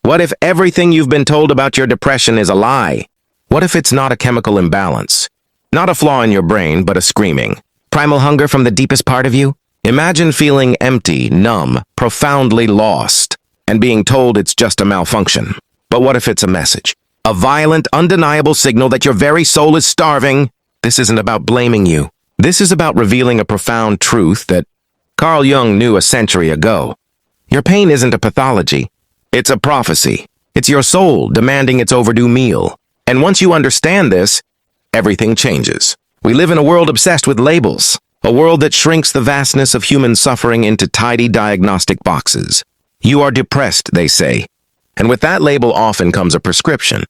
What if everything you've been told about your depression is a lie? What if it's not a chemical imbalance? Not a flaw in your brain, but a screaming primal hunger from the deepest part of you? Imagine feeling empty, numb, profoundly lost, and being told it's just a malfunction. But what if it's a message? A violent, undeniable signal that your very soul is starving? This isn't about blaming you. This is about revealing a profound truth that Carl Jung knew a century ago. Your pain isn't a pathology. It's a prophecy. It's your soul demanding its overdue meal. And once you understand this, everything changes. We live in a world obsessed with labels, a world that shrinks the vastness of human suffering into tidy diagnostic boxes. You are depressed, they say. And with that label often comes a prescription,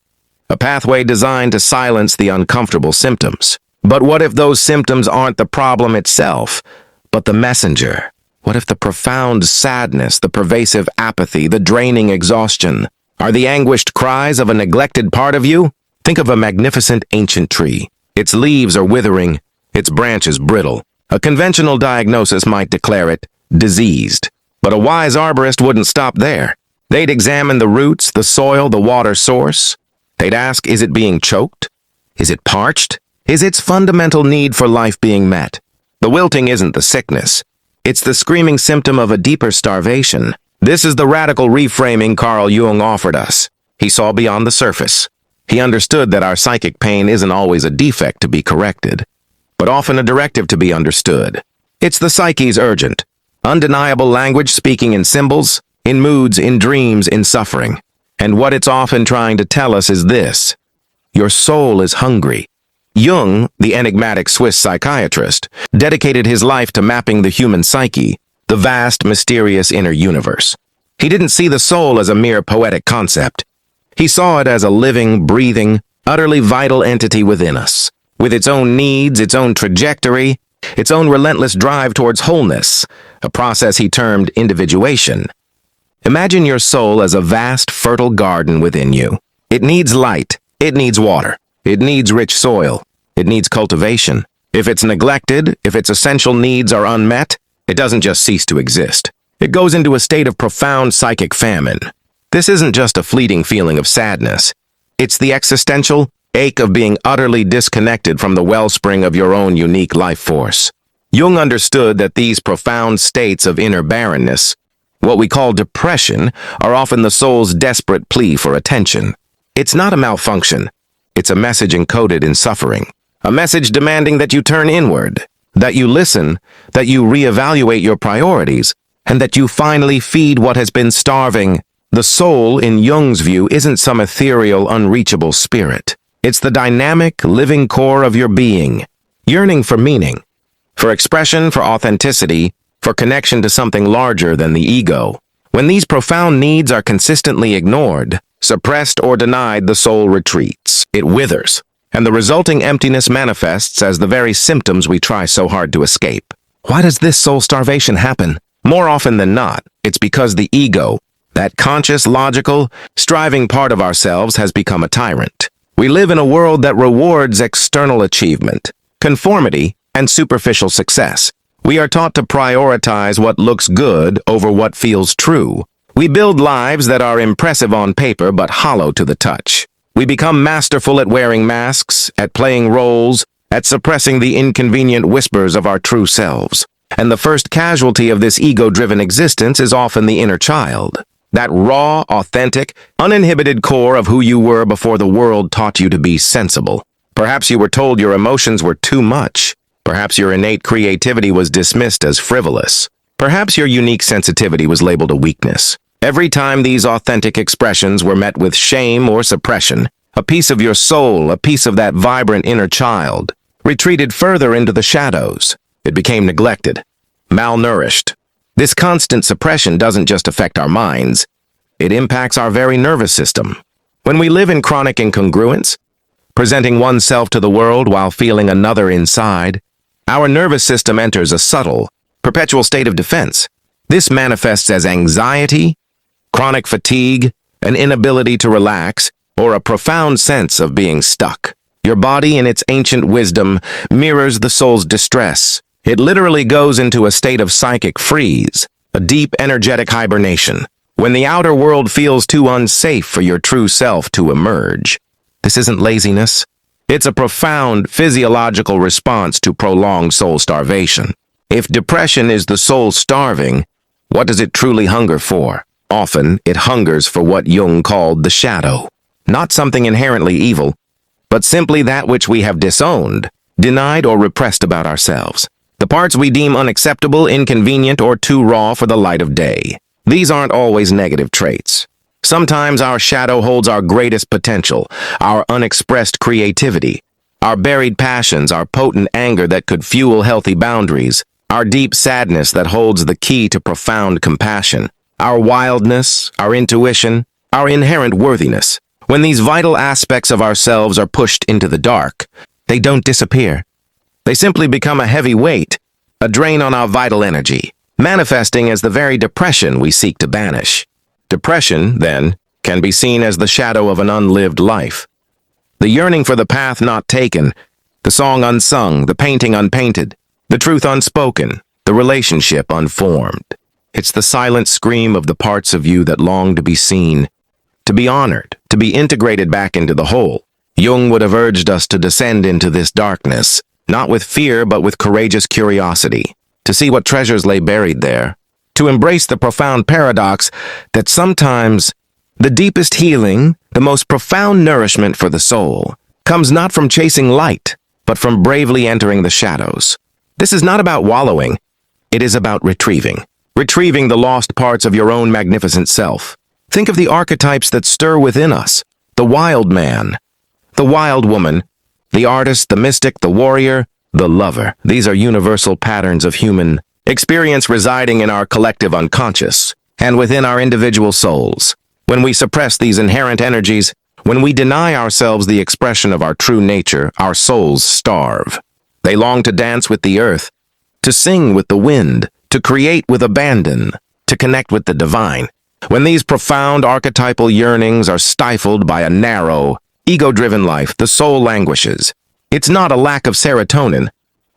a pathway designed to silence the uncomfortable symptoms. But what if those symptoms aren't the problem itself, but the messenger? What if the profound sadness, the pervasive apathy, the draining exhaustion are the anguished cries of a neglected part of you? Think of a magnificent ancient tree. Its leaves are withering, its branches brittle. A conventional diagnosis might declare it diseased, but a wise arborist wouldn't stop there. They'd examine the roots, the soil, the water source. They'd ask, is it being choked? Is it parched? Is its fundamental need for life being met? The wilting isn't the sickness. It's the screaming symptom of a deeper starvation. This is the radical reframing Carl Jung offered us. He saw beyond the surface. He understood that our psychic pain isn't always a defect to be corrected, but often a directive to be understood. It's the psyche's urgent, undeniable language speaking in symbols, in moods, in dreams, in suffering. And what it's often trying to tell us is this: your soul is hungry. Jung, the enigmatic Swiss psychiatrist, dedicated his life to mapping the human psyche, the vast, mysterious inner universe. He didn't see the soul as a mere poetic concept. He saw it as a living, breathing, utterly vital entity within us, with its own needs, its own trajectory, its own relentless drive towards wholeness, a process he termed individuation. Imagine your soul as a vast, fertile garden within you. It needs light. It needs water. It needs rich soil. It needs cultivation. If it's neglected, if its essential needs are unmet, it doesn't just cease to exist. It goes into a state of profound psychic famine. This isn't just a fleeting feeling of sadness. It's the existential ache of being utterly disconnected from the wellspring of your own unique life force. Jung understood that these profound states of inner barrenness, what we call depression, are often the soul's desperate plea for attention. It's not a malfunction. It's a message encoded in suffering. A message demanding that you turn inward, that you listen, that you reevaluate your priorities, and that you finally feed what has been starving. The soul, in Jung's view, isn't some ethereal, unreachable spirit. It's the dynamic, living core of your being, yearning for meaning, for expression, for authenticity, for connection to something larger than the ego. When these profound needs are consistently ignored, suppressed or denied, the soul retreats. It withers, and the resulting emptiness manifests as the very symptoms we try so hard to escape. Why does this soul starvation happen? More often than not, it's because the ego, that conscious, logical, striving part of ourselves, has become a tyrant. We live in a world that rewards external achievement, conformity, and superficial success. We are taught to prioritize what looks good over what feels true. We build lives that are impressive on paper but hollow to the touch. We become masterful at wearing masks, at playing roles, at suppressing the inconvenient whispers of our true selves. And the first casualty of this ego-driven existence is often the inner child. That raw, authentic, uninhibited core of who you were before the world taught you to be sensible. Perhaps you were told your emotions were too much. Perhaps your innate creativity was dismissed as frivolous. Perhaps your unique sensitivity was labeled a weakness. Every time these authentic expressions were met with shame or suppression, a piece of your soul, a piece of that vibrant inner child, retreated further into the shadows. It became neglected, malnourished. This constant suppression doesn't just affect our minds, it impacts our very nervous system. When we live in chronic incongruence, presenting oneself to the world while feeling another inside, our nervous system enters a subtle, perpetual state of defense. This manifests as anxiety, chronic fatigue, an inability to relax, or a profound sense of being stuck. Your body, in its ancient wisdom, mirrors the soul's distress. It literally goes into a state of psychic freeze, a deep, energetic hibernation. When the outer world feels too unsafe for your true self to emerge. This isn't laziness. It's a profound physiological response to prolonged soul starvation. If depression is the soul starving, what does it truly hunger for? Often, it hungers for what Jung called the shadow. Not something inherently evil, but simply that which we have disowned, denied, or repressed about ourselves. The parts we deem unacceptable, inconvenient, or too raw for the light of day. These aren't always negative traits. Sometimes our shadow holds our greatest potential, our unexpressed creativity, our buried passions, our potent anger that could fuel healthy boundaries, our deep sadness that holds the key to profound compassion, our wildness, our intuition, our inherent worthiness. When these vital aspects of ourselves are pushed into the dark, they don't disappear. They simply become a heavy weight, a drain on our vital energy, manifesting as the very depression we seek to banish. Depression, then, can be seen as the shadow of an unlived life. The yearning for the path not taken, the song unsung, the painting unpainted, the truth unspoken, the relationship unformed. It's the silent scream of the parts of you that long to be seen, to be honored, to be integrated back into the whole. Jung would have urged us to descend into this darkness, not with fear but with courageous curiosity, to see what treasures lay buried there, to embrace the profound paradox that sometimes the deepest healing, the most profound nourishment for the soul, comes not from chasing light, but from bravely entering the shadows. This is not about wallowing, it is about retrieving the lost parts of your own magnificent self. Think of the archetypes that stir within us: the wild man, the wild woman, the artist, the mystic, the warrior, the lover. These are universal patterns of human experience residing in our collective unconscious and within our individual souls. When we suppress these inherent energies, when we deny ourselves the expression of our true nature, our souls starve. They long to dance with the earth, to sing with the wind, to create with abandon, to connect with the divine. When these profound archetypal yearnings are stifled by a narrow, ego-driven life, the soul languishes. It's not a lack of serotonin.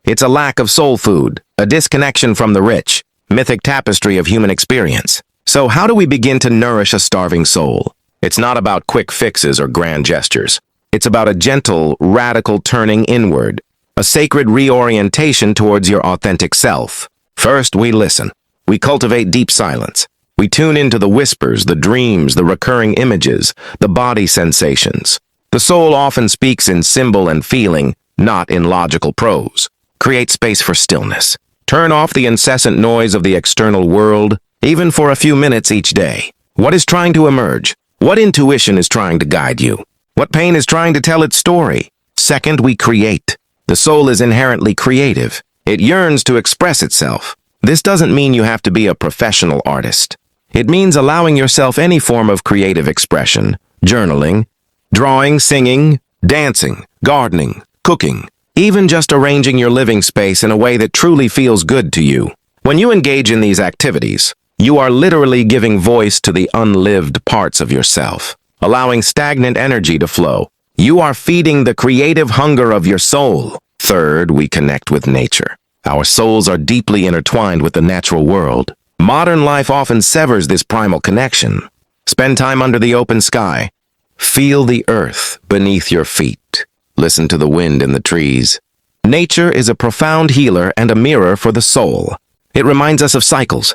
It's a lack of soul food, a disconnection from the rich, mythic tapestry of human experience. So how do we begin to nourish a starving soul? It's not about quick fixes or grand gestures. It's about a gentle, radical turning inward, a sacred reorientation towards your authentic self. First, we listen. We cultivate deep silence. We tune into the whispers, the dreams, the recurring images, the body sensations. The soul often speaks in symbol and feeling, not in logical prose. Create space for stillness. Turn off the incessant noise of the external world, even for a few minutes each day. What is trying to emerge? What intuition is trying to guide you? What pain is trying to tell its story? Second, we create. The soul is inherently creative. It yearns to express itself. This doesn't mean you have to be a professional artist. It means allowing yourself any form of creative expression: journaling, drawing, singing, dancing, gardening, cooking, even just arranging your living space in a way that truly feels good to you. When you engage in these activities, you are literally giving voice to the unlived parts of yourself, allowing stagnant energy to flow. You are feeding the creative hunger of your soul. Third, we connect with nature. Our souls are deeply intertwined with the natural world. Modern life often severs this primal connection. Spend time under the open sky. Feel the earth beneath your feet. Listen to the wind in the trees. Nature is a profound healer and a mirror for the soul. It reminds us of cycles,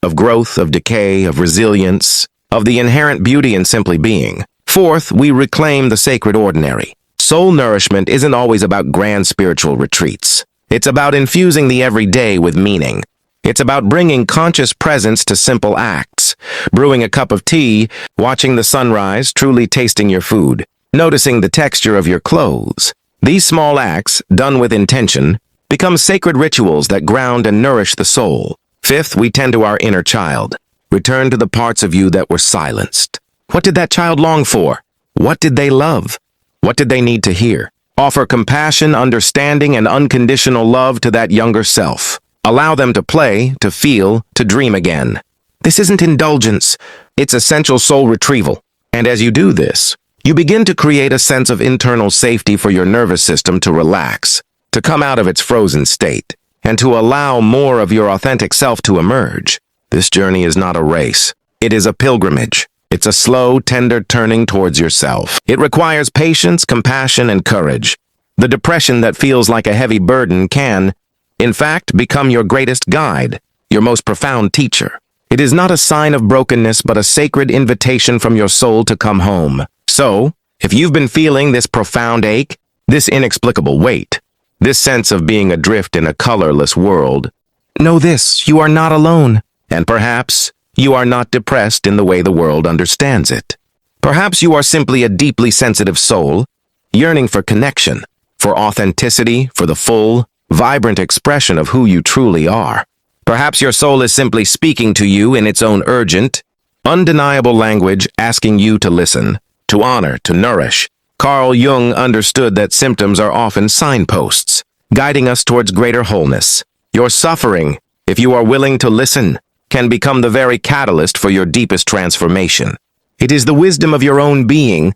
of growth, of decay, of resilience, of the inherent beauty in simply being. Fourth, we reclaim the sacred ordinary. Soul nourishment isn't always about grand spiritual retreats. It's about infusing the everyday with meaning. It's about bringing conscious presence to simple acts, brewing a cup of tea, watching the sunrise, truly tasting your food, noticing the texture of your clothes. These small acts, done with intention, become sacred rituals that ground and nourish the soul. Fifth, we tend to our inner child. Return to the parts of you that were silenced. What did that child long for? What did they love? What did they need to hear? Offer compassion, understanding, and unconditional love to that younger self. Allow them to play, to feel, to dream again. This isn't indulgence, it's essential soul retrieval. And as you do this, you begin to create a sense of internal safety for your nervous system to relax, to come out of its frozen state, and to allow more of your authentic self to emerge. This journey is not a race. It is a pilgrimage. It's a slow, tender turning towards yourself. It requires patience, compassion, and courage. The depression that feels like a heavy burden can, in fact, become your greatest guide, your most profound teacher. It is not a sign of brokenness, but a sacred invitation from your soul to come home. So, if you've been feeling this profound ache, this inexplicable weight, this sense of being adrift in a colorless world, know this: you are not alone. And perhaps you are not depressed in the way the world understands it. Perhaps you are simply a deeply sensitive soul, yearning for connection, for authenticity, for the full, vibrant expression of who you truly are. Perhaps your soul is simply speaking to you in its own urgent, undeniable language, asking you to listen, to honor, to nourish. Carl Jung understood that symptoms are often signposts, guiding us towards greater wholeness. Your suffering, if you are willing to listen, can become the very catalyst for your deepest transformation. It is the wisdom of your own being,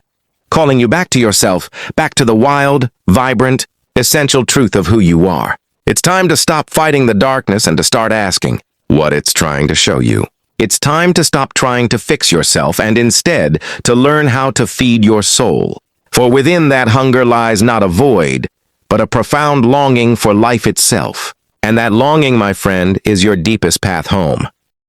calling you back to yourself, back to the wild, vibrant, essential truth of who you are. It's time to stop fighting the darkness and to start asking what it's trying to show you. It's time to stop trying to fix yourself and instead to learn how to feed your soul. For within that hunger lies not a void, but a profound longing for life itself. And that longing, my friend, is your deepest path home.